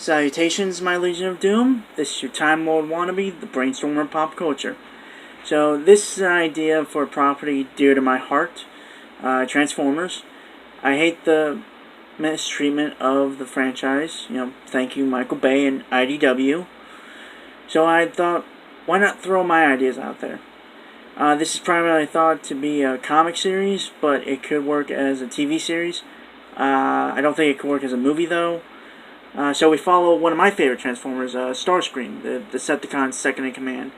Salutations, my Legion of Doom. This is your Time Lord wannabe, the Brainstormer of Pop Culture. So, this is an idea for a property dear to my heart, Transformers. I hate the mistreatment of the franchise. Thank you, Michael Bay and IDW. So I thought, why not throw my ideas out there? This is primarily thought to be a comic series, but it could work as a TV series. I don't think it could work as a movie, though. So we follow one of my favorite Transformers, Starscream, the Decepticon's second-in-command.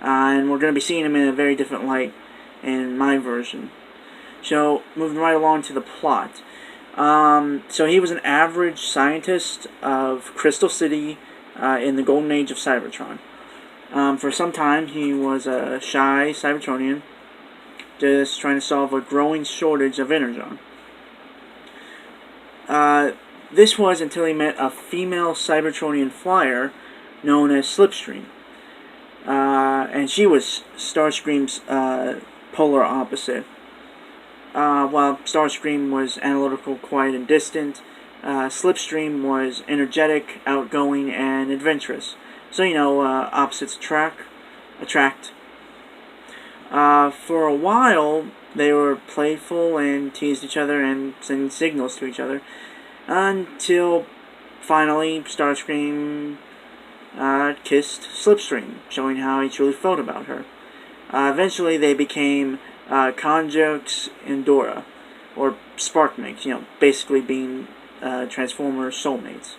And we're going to be seeing him in a very different light in my version. So, moving right along to the plot. So he was an average scientist of Crystal City in the golden age of Cybertron. For some time, he was a shy Cybertronian, just trying to solve a growing shortage of Energon. This was until he met a female Cybertronian flyer known as Slipstream. And she was Starscream's polar opposite. While Starscream was analytical, quiet, and distant, Slipstream was energetic, outgoing, and adventurous. So, opposites attract. For a while, they were playful and teased each other and sending signals to each other. Until, finally, Starscream kissed Slipstream, showing how he truly felt about her. Eventually, they became Conjux and Dora, or Sparkmates, basically being Transformers soulmates.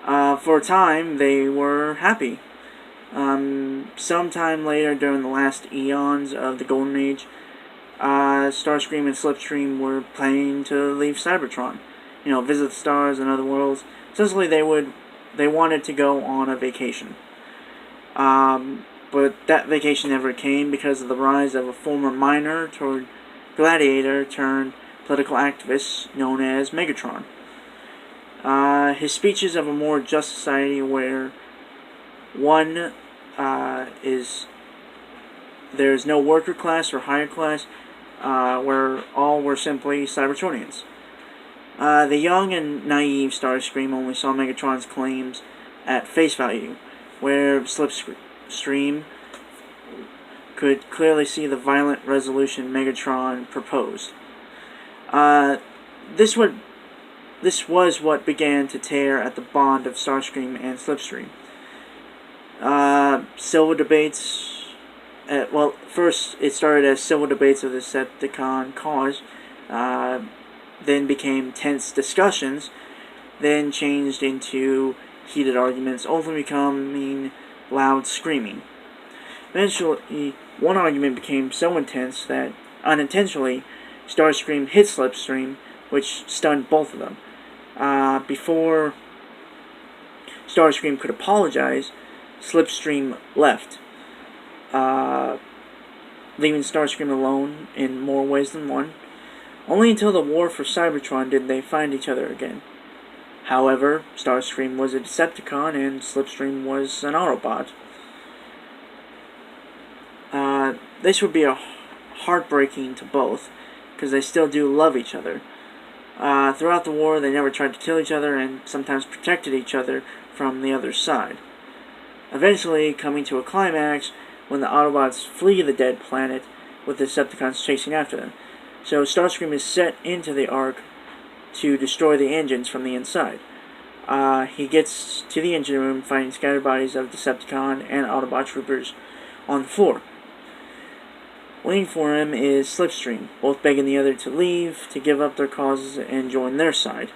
For a time, they were happy. Sometime later, during the last eons of the Golden Age, Starscream and Slipstream were planning to leave Cybertron. Visit the stars and other worlds. Essentially, they wanted to go on a vacation. But that vacation never came because of the rise of a former miner turned gladiator turned political activist known as Megatron. His speeches of a more just society where there's no worker class or higher class, where all were simply Cybertronians. The young and naive Starscream only saw Megatron's claims at face value, where Slipstream could clearly see the violent resolution Megatron proposed. This was what began to tear at the bond of Starscream and Slipstream. Civil debates. First it started as civil debates of the Decepticon cause. Then became tense discussions, then changed into heated arguments, ultimately becoming loud screaming. Eventually, one argument became so intense that, unintentionally, Starscream hit Slipstream, which stunned both of them. Before Starscream could apologize, Slipstream left, leaving Starscream alone in more ways than one. Only until the war for Cybertron did they find each other again. However, Starscream was a Decepticon and Slipstream was an Autobot. This would be heartbreaking to both, because they still do love each other. Throughout the war, they never tried to kill each other and sometimes protected each other from the other side. Eventually, coming to a climax when the Autobots flee the dead planet with the Decepticons chasing after them. So Starscream is set into the Ark to destroy the engines from the inside. He gets to the engine room, finding scattered bodies of Decepticon and Autobot troopers on the floor. Waiting for him is Slipstream, both begging the other to leave, to give up their causes, and join their side.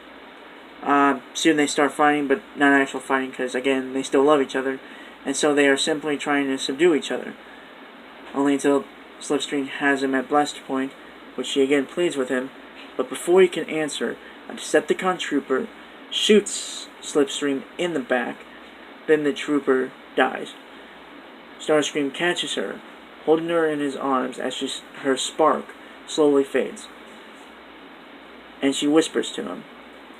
Soon they start fighting, but not actual fighting, because, again, they still love each other, and so they are simply trying to subdue each other. Only until Slipstream has him at blast point, which she again pleads with him, but before he can answer, a Decepticon trooper shoots Slipstream in the back, then the trooper dies. Starscream catches her, holding her in his arms as her spark slowly fades. And she whispers to him,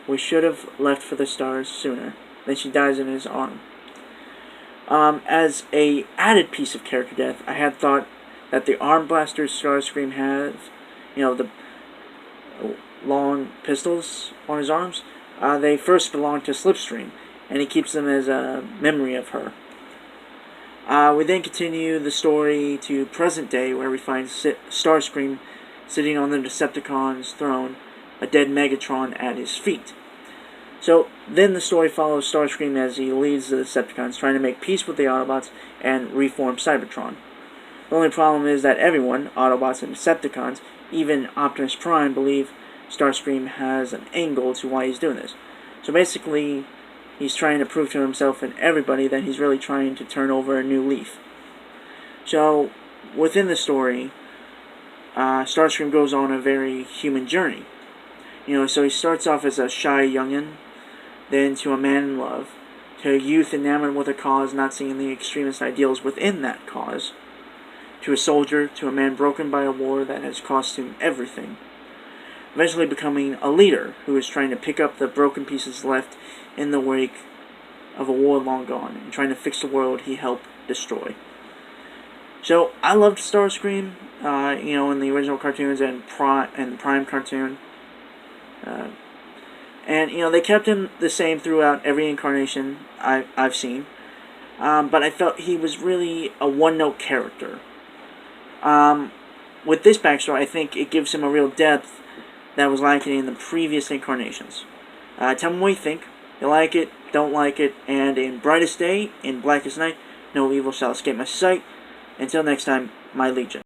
"We should have left for the stars sooner." Then she dies in his arm. As a added piece of character death, I had thought that the arm blasters Starscream has, the long pistols on his arms, they first belonged to Slipstream, and he keeps them as a memory of her. We then continue the story to present day, where we find Starscream sitting on the Decepticon's throne, a dead Megatron at his feet. So then the story follows Starscream as he leads the Decepticons, trying to make peace with the Autobots and reform Cybertron. The only problem is that everyone, Autobots and Decepticons, even Optimus Prime, believe Starscream has an angle to why he's doing this. So basically, he's trying to prove to himself and everybody that he's really trying to turn over a new leaf. So, within the story, Starscream goes on a very human journey. So he starts off as a shy youngin', then to a man in love, to a youth enamored with a cause, not seeing the extremist ideals within that cause, to a soldier, to a man broken by a war that has cost him everything, eventually becoming a leader who is trying to pick up the broken pieces left in the wake of a war long gone, and trying to fix the world he helped destroy. So, I loved Starscream, in the original cartoons and the Prime cartoon. And they kept him the same throughout every incarnation I've seen. But I felt he was really a one-note character. With this backstory, I think it gives him a real depth that was lacking in the previous incarnations. Tell me what you think. You like it, don't like it, and in brightest day, in blackest night, no evil shall escape my sight. Until next time, my Legion.